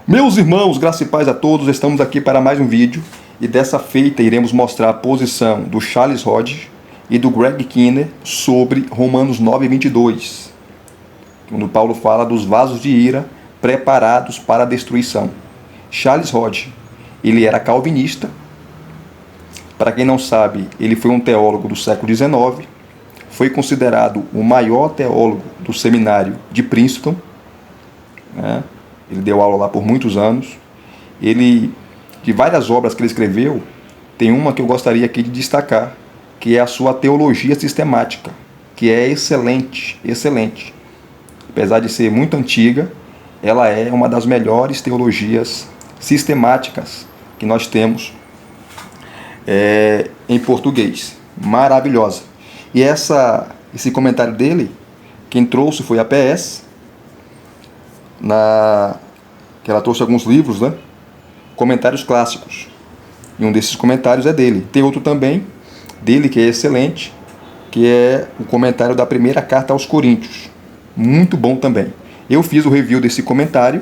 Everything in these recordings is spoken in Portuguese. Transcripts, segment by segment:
Meus irmãos, graça e paz a todos, estamos aqui para mais um vídeo e dessa feita iremos mostrar a posição do Charles Hodge e do Greg Kinnear sobre Romanos 9:22, quando Paulo fala dos vasos de ira preparados para a destruição. Charles Hodge, ele era calvinista. Para quem não sabe, ele foi um teólogo do século XIX, foi considerado o maior teólogo do seminário de Princeton, né? Ele deu aula lá por muitos anos. De várias obras que ele escreveu, tem uma que eu gostaria aqui de destacar, que é a sua teologia sistemática, que é excelente, excelente. Apesar de ser muito antiga, ela é uma das melhores teologias sistemáticas que nós temos em português. Maravilhosa. E esse comentário dele, quem trouxe foi a PS, que ela trouxe alguns livros, né? Comentários clássicos. E um desses comentários é dele. Tem outro também, dele, que é excelente, que é o comentário da primeira carta aos Coríntios. Muito bom também. Eu fiz o review desse comentário.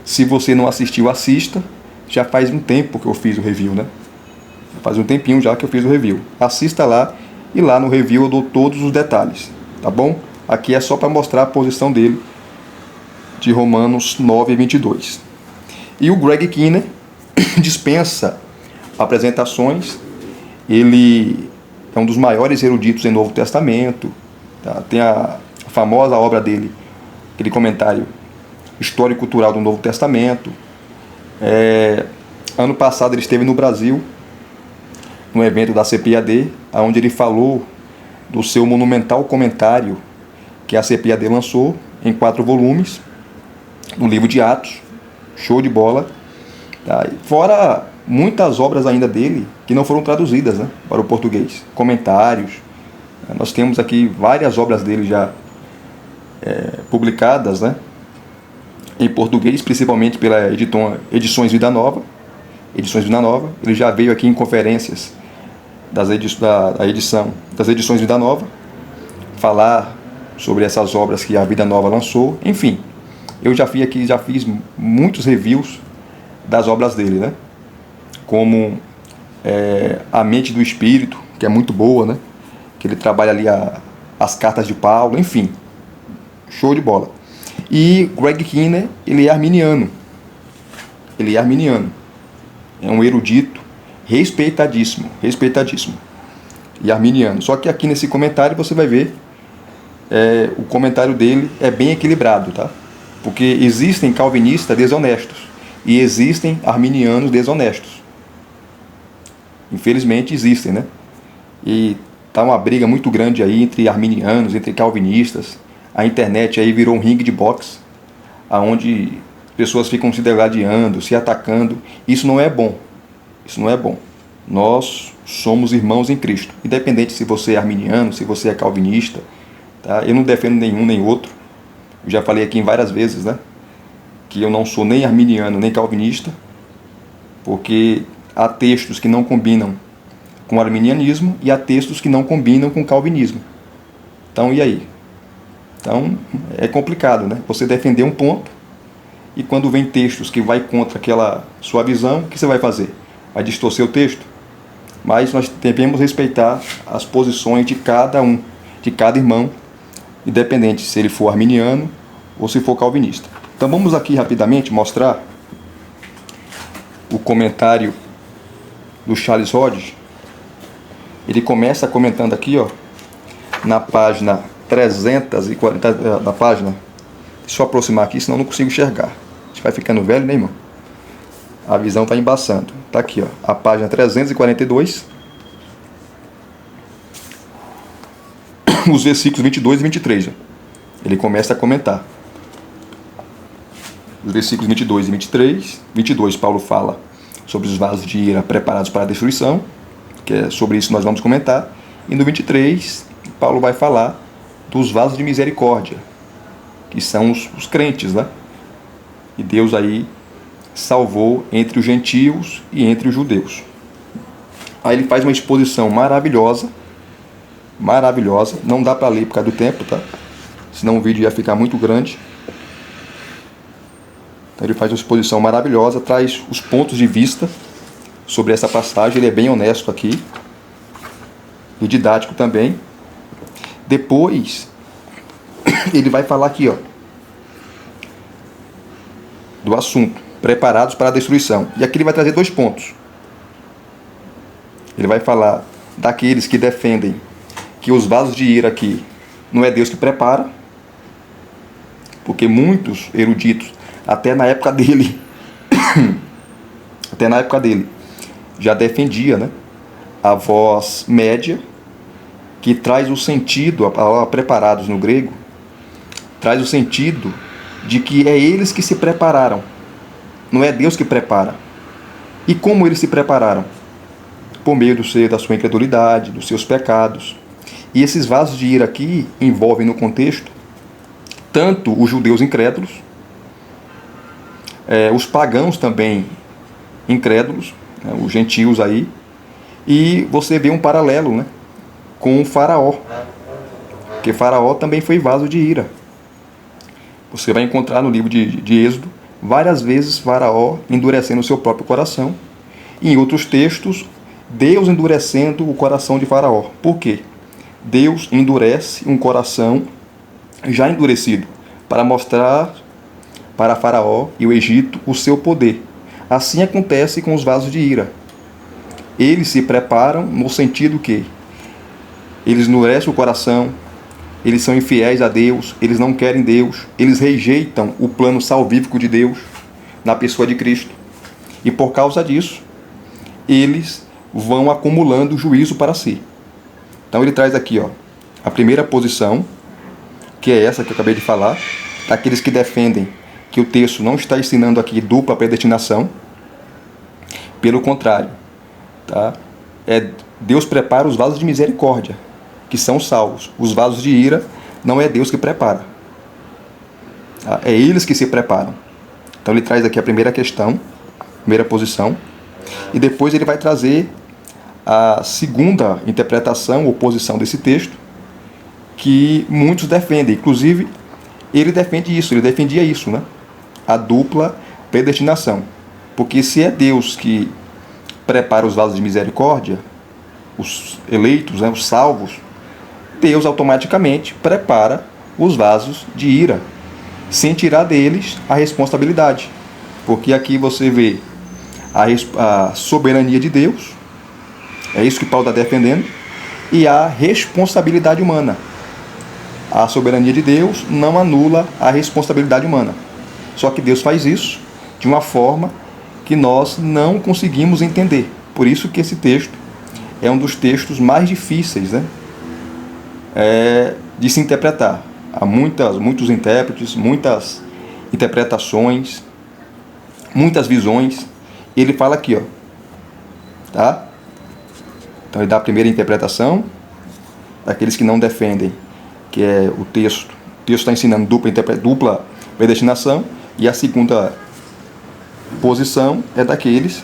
Se você não assistiu, assista. Já faz um tempo que eu fiz o review, né? Faz um tempinho já que eu fiz o review. Assista lá e lá no review eu dou todos os detalhes, tá bom? Aqui é só para mostrar a posição dele de Romanos 9:22. E o Greg Kinnear dispensa apresentações. Ele é um dos maiores eruditos em Novo Testamento, tá? Tem a famosa obra dele, aquele comentário História e Cultural do Novo Testamento. Ano passado ele esteve no Brasil, no evento da CPAD, onde ele falou do seu monumental comentário que a CPAD lançou em 4 volumes, no livro de Atos. Show de bola. Tá? Fora muitas obras ainda dele que não foram traduzidas, né, para o português. Comentários. Nós temos aqui várias obras dele já publicadas, né, em português, principalmente pela Edições Vida Nova. Edições Vida Nova. Ele já veio aqui em conferências das Edições Vida Nova falar sobre essas obras que a Vida Nova lançou. Enfim, eu já fiz muitos reviews das obras dele, né? Como A Mente do Espírito, que é muito boa, né? Que ele trabalha ali as cartas de Paulo, enfim, show de bola. E Greg Kinnear, ele é arminiano. É um erudito respeitadíssimo. E arminiano. Só que aqui nesse comentário você vai ver, o comentário dele é bem equilibrado, tá? Porque existem calvinistas desonestos e existem arminianos desonestos. Infelizmente existem, né? E tá uma briga muito grande aí entre arminianos, entre calvinistas. A internet aí virou um ringue de boxe, aonde pessoas ficam se degladiando, se atacando. Isso não é bom. Nós somos irmãos em Cristo. Independente se você é arminiano, se você é calvinista, tá? Eu não defendo nenhum nem outro. Eu já falei aqui várias vezes, né, que eu não sou nem arminiano nem calvinista, porque há textos que não combinam com o arminianismo e há textos que não combinam com o calvinismo. Então, e aí? Então, é complicado, né? Você defender um ponto e quando vem textos que vai contra aquela sua visão, o que você vai fazer? Vai distorcer o texto? Mas nós devemos respeitar as posições de cada irmão, independente se ele for arminiano ou se for calvinista. Então vamos aqui rapidamente mostrar o comentário do Charles Hodge. Ele começa comentando aqui, ó, na página 340 da página. Deixa eu aproximar aqui, senão eu não consigo enxergar. A gente vai ficando velho, né, irmão? A visão está embaçando. Tá aqui, ó, a página 342. Os versículos 22 e 23. Ele começa a comentar. Os versículos 22 e 23. 22, Paulo fala sobre os vasos de ira preparados para a destruição, que é sobre isso que nós vamos comentar. E no 23, Paulo vai falar dos vasos de misericórdia, que são os crentes, né? E Deus aí salvou entre os gentios e entre os judeus. Aí ele faz uma exposição maravilhosa. Não dá para ler por causa do tempo, tá? Senão o vídeo ia ficar muito grande. Então ele faz uma exposição maravilhosa, traz os pontos de vista sobre essa passagem. Ele é bem honesto aqui e didático também. Depois ele vai falar aqui, ó, do assunto, preparados para a destruição. E aqui ele vai trazer 2 pontos. Ele vai falar daqueles que defendem que os vasos de ira aqui não é Deus que prepara, porque muitos eruditos, até na época dele, já defendia, né, a voz média, que traz o sentido, a palavra preparados no grego, traz o sentido de que é eles que se prepararam, não é Deus que prepara. E como eles se prepararam? Por meio da sua incredulidade, dos seus pecados. E esses vasos de ira aqui envolvem no contexto tanto os judeus incrédulos, os pagãos também incrédulos, né, os gentios aí, e você vê um paralelo, né, com o Faraó, porque Faraó também foi vaso de ira. Você vai encontrar no livro de Êxodo várias vezes Faraó endurecendo o seu próprio coração, e em outros textos Deus endurecendo o coração de Faraó. Por quê? Deus endurece um coração já endurecido para mostrar para Faraó e o Egito o seu poder. Assim acontece com os vasos de ira. Eles se preparam no sentido que eles endurecem o coração, eles são infiéis a Deus, eles não querem Deus, eles rejeitam o plano salvífico de Deus na pessoa de Cristo. E por causa disso, eles vão acumulando juízo para si. Então ele traz aqui, ó, a primeira posição, que é essa que eu acabei de falar, daqueles que defendem que o texto não está ensinando aqui dupla predestinação. Pelo contrário, tá? Deus prepara os vasos de misericórdia, que são salvos. Os vasos de ira não é Deus que prepara, tá? É eles que se preparam. Então ele traz aqui a primeira questão, primeira posição, e depois ele vai trazer a segunda interpretação ou posição desse texto, que muitos defendem. Inclusive, ele defendia isso, né? A dupla predestinação. Porque se é Deus que prepara os vasos de misericórdia, os eleitos, né, os salvos, Deus automaticamente prepara os vasos de ira, sem tirar deles a responsabilidade. Porque aqui você vê a soberania de Deus, é isso que Paulo está defendendo, e a responsabilidade humana. A soberania de Deus não anula a responsabilidade humana. Só que Deus faz isso de uma forma que nós não conseguimos entender. Por isso que esse texto é um dos textos mais difíceis, né, de se interpretar. Há muitos intérpretes, muitas interpretações, muitas visões. Ele fala aqui, ó, tá? Então ele dá a primeira interpretação, daqueles que não defendem, que é o texto está ensinando dupla predestinação, e a segunda posição é daqueles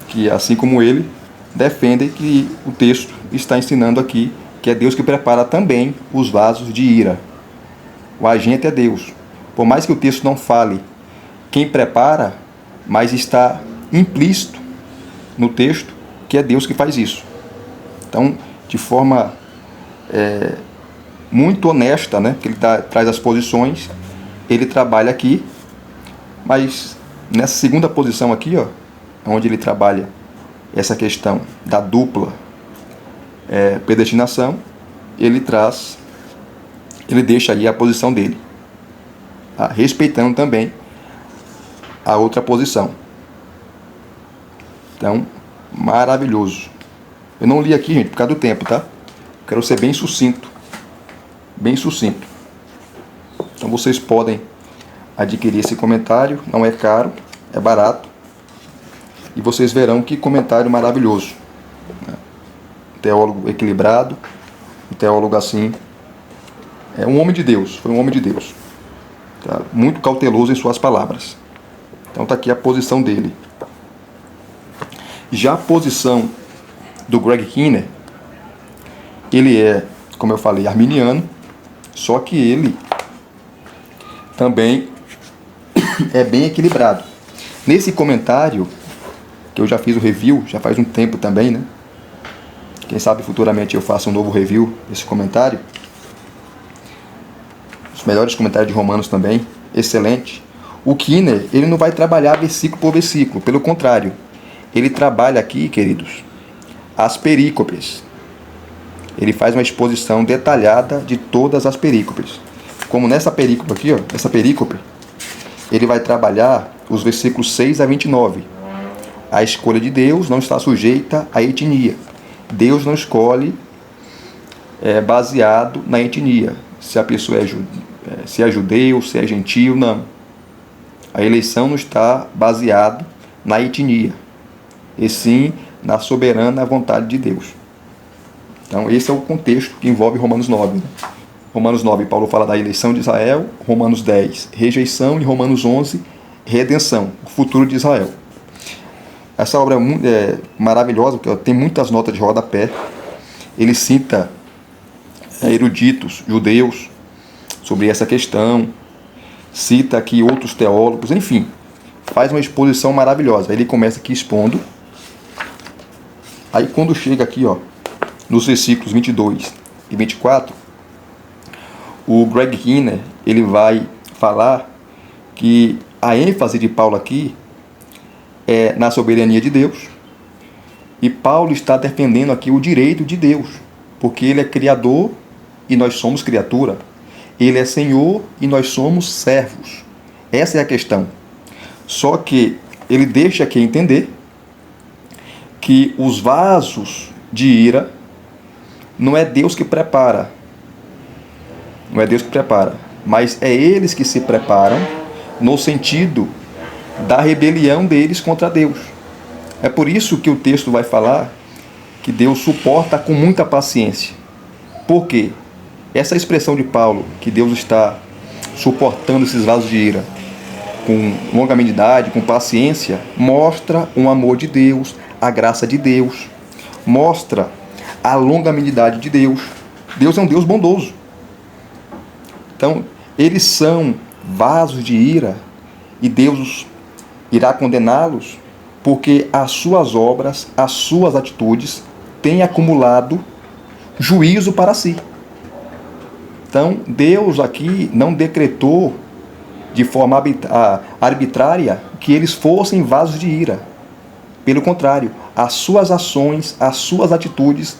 que, assim como ele, defendem que o texto está ensinando aqui que é Deus que prepara também os vasos de ira. O agente é Deus. Por mais que o texto não fale quem prepara, mas está implícito no texto que é Deus que faz isso. Então, de forma muito honesta, né, que ele traz as posições, ele trabalha aqui, mas nessa segunda posição aqui, ó, onde ele trabalha essa questão da dupla predestinação, ele deixa aí a posição dele, tá? Respeitando também a outra posição. Então, maravilhoso. Eu não li aqui, gente, por causa do tempo, tá? Quero ser bem sucinto. Bem sucinto. Então vocês podem adquirir esse comentário, não é caro, é barato. E vocês verão que comentário maravilhoso. Um teólogo equilibrado, um teólogo assim, é um homem de Deus, foi um homem de Deus. Tá? Muito cauteloso em suas palavras. Então está aqui a posição dele. Já a posição do Greg Kinnear, ele é, como eu falei, arminiano, só que ele também é bem equilibrado. Nesse comentário, que eu já fiz o review, já faz um tempo também, né? Quem sabe futuramente eu faço um novo review desse comentário. Os melhores comentários de Romanos também, excelente. O Kinner, ele não vai trabalhar versículo por versículo, pelo contrário. Ele trabalha aqui, queridos, as perícopes. Ele faz uma exposição detalhada de todas as perícopes. Como nessa perícope aqui, ó, essa perícope, ele vai trabalhar os versículos 6 a 29. A escolha de Deus não está sujeita à etnia. Deus não escolhe baseado na etnia. Se a pessoa se é judeu, se é gentio, não. A eleição não está baseada na etnia, e sim na soberana vontade de Deus. Então, esse é o contexto que envolve Romanos 9. Né? Romanos 9, Paulo fala da eleição de Israel. Romanos 10, rejeição. E Romanos 11, redenção, o futuro de Israel. Essa obra é maravilhosa, porque tem muitas notas de rodapé. Ele cita eruditos judeus sobre essa questão. Cita aqui outros teólogos, enfim. Faz uma exposição maravilhosa. Ele começa aqui expondo. Aí quando chega aqui, ó, nos versículos 22 e 24, o Greg Kinner, ele vai falar que a ênfase de Paulo aqui é na soberania de Deus, e Paulo está defendendo aqui o direito de Deus, porque ele é criador e nós somos criatura, ele é Senhor e nós somos servos. Essa é a questão. Só que ele deixa aqui entender que os vasos de ira não é Deus que prepara. Não é Deus que prepara, mas é eles que se preparam no sentido da rebelião deles contra Deus. É por isso que o texto vai falar que Deus suporta com muita paciência. Por quê? Essa expressão de Paulo, que Deus está suportando esses vasos de ira com longanimidade, com paciência, mostra um amor de Deus, a graça de Deus, mostra a longanimidade de Deus. Deus é um Deus bondoso. Então, eles são vasos de ira e Deus irá condená-los porque as suas obras, as suas atitudes têm acumulado juízo para si. Então, Deus aqui não decretou de forma arbitrária que eles fossem vasos de ira. Pelo contrário, as suas ações, as suas atitudes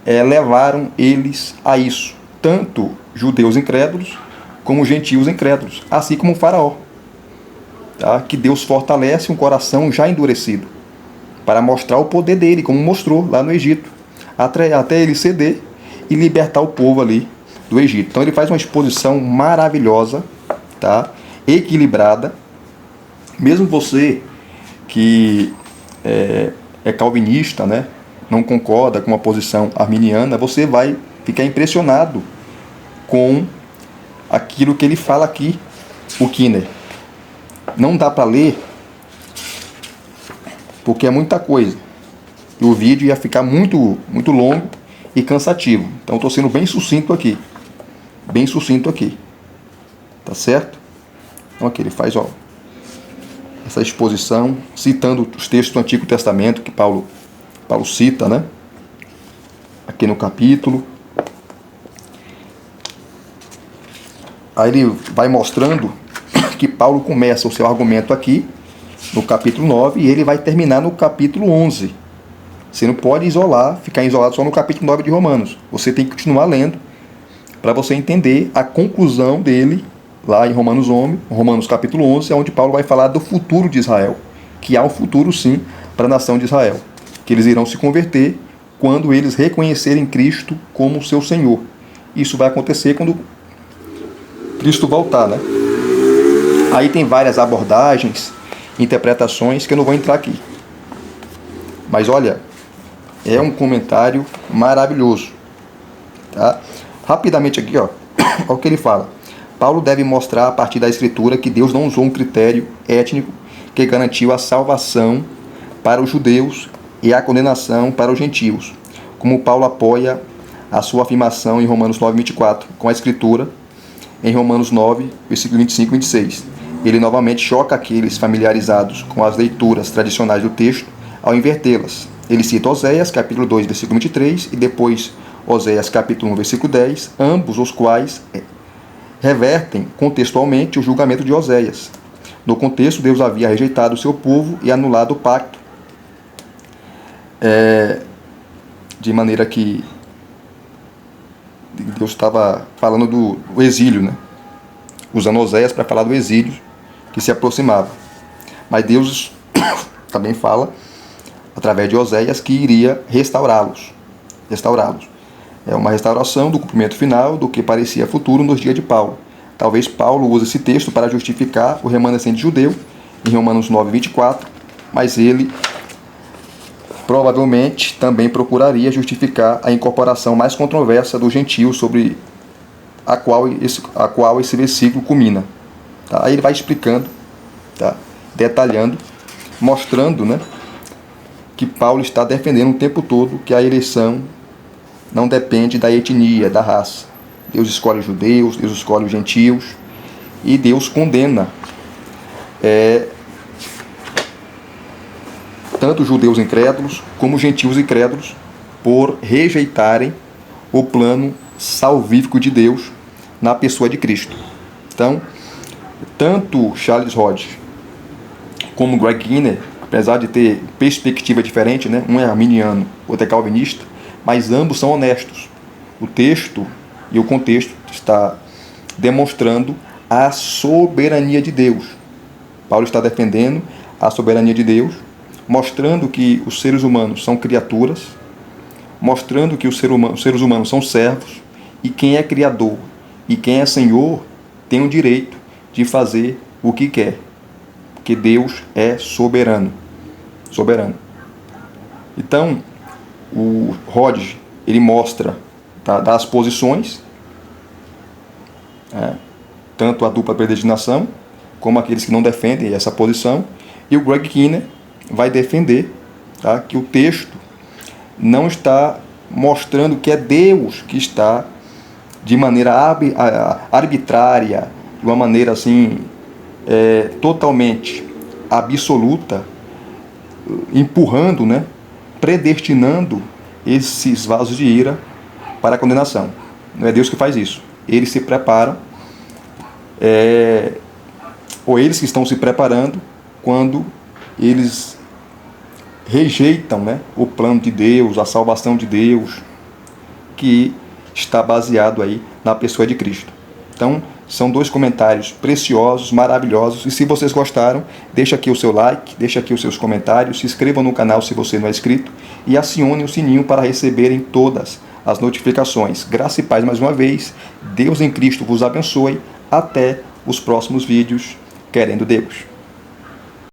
levaram eles a isso. Tanto judeus incrédulos como gentios incrédulos, assim como o faraó. Tá? Que Deus fortalece um coração já endurecido para mostrar o poder dele, como mostrou lá no Egito, até ele ceder e libertar o povo ali do Egito. Então ele faz uma exposição maravilhosa, tá? Equilibrada. Mesmo você que é calvinista, né? Não concorda com a posição arminiana, você vai ficar impressionado com aquilo que ele fala aqui, o Kinner. Não dá para ler porque é muita coisa e o vídeo ia ficar muito longo e cansativo. Então estou sendo bem sucinto aqui, tá certo? Então aqui ele faz essa exposição citando os textos do Antigo Testamento que Paulo cita, né? Aqui no capítulo. Aí ele vai mostrando que Paulo começa o seu argumento aqui no capítulo 9 e ele vai terminar no capítulo 11. Você não pode ficar isolado só no capítulo 9 de Romanos. Você tem que continuar lendo para você entender a conclusão dele lá em Romanos capítulo 11, onde Paulo vai falar do futuro de Israel, que há um futuro sim para a nação de Israel, que eles irão se converter quando eles reconhecerem Cristo como seu Senhor. Isso vai acontecer quando Cristo voltar, né? Aí tem várias abordagens, interpretações que eu não vou entrar aqui. Mas olha, é um comentário maravilhoso, tá? Rapidamente aqui, ó, olha o que ele fala. Paulo deve mostrar a partir da Escritura que Deus não usou um critério étnico que garantiu a salvação para os judeus e a condenação para os gentios, como Paulo apoia a sua afirmação em Romanos 9, 24, com a Escritura, em Romanos 9, versículo 25 e 26. ele novamente choca aqueles familiarizados com as leituras tradicionais do texto ao invertê-las. Ele cita Oséias, capítulo 2, versículo 23, e depois Oséias, capítulo 1, versículo 10, ambos os quais revertem contextualmente o julgamento de Oséias. No contexto, Deus havia rejeitado o seu povo e anulado o pacto, de maneira que Deus estava falando do exílio, né? Usando Oséias para falar do exílio que se aproximava. Mas Deus também fala, através de Oséias, que iria restaurá-los. É uma restauração do cumprimento final do que parecia futuro nos dias de Paulo. Talvez Paulo use esse texto para justificar o remanescente judeu, em Romanos 9, 24, mas ele provavelmente também procuraria justificar a incorporação mais controversa dos gentios sobre a qual esse versículo culmina. Tá? Aí ele vai explicando, tá? Detalhando, mostrando, né, que Paulo está defendendo o tempo todo que a eleição não depende da etnia, da raça. Deus escolhe os judeus, Deus escolhe os gentios, e Deus condena tanto judeus incrédulos como gentios incrédulos por rejeitarem o plano salvífico de Deus na pessoa de Cristo. Então, tanto Charles Hodge como Greg Kinnear, apesar de ter perspectiva diferente, né? Um é arminiano, outro é calvinista, mas ambos são honestos. O texto e o contexto está demonstrando a soberania de Deus. Paulo está defendendo a soberania de Deus, mostrando que os seres humanos são criaturas, mostrando que os seres humanos são servos, e quem é criador e quem é senhor tem o direito de fazer o que quer, porque Deus é soberano. Então, o Hodge, ele mostra, tá, das posições, tanto a dupla predestinação, como aqueles que não defendem essa posição, e o Greg Kinnear vai defender, tá, que o texto não está mostrando que é Deus que está, de maneira arbitrária, de uma maneira assim, totalmente absoluta, empurrando, né, predestinando esses vasos de ira para a condenação. Não é Deus que faz isso. Eles se preparam, ou eles que estão se preparando quando eles rejeitam, né, o plano de Deus, a salvação de Deus, que está baseado aí na pessoa de Cristo. Então, são dois comentários preciosos, maravilhosos, e se vocês gostaram, deixa aqui o seu like, deixa aqui os seus comentários, se inscrevam no canal se você não é inscrito, e acione o sininho para receberem todas as notificações. Graça e paz mais uma vez, Deus em Cristo vos abençoe, até os próximos vídeos, querendo Deus.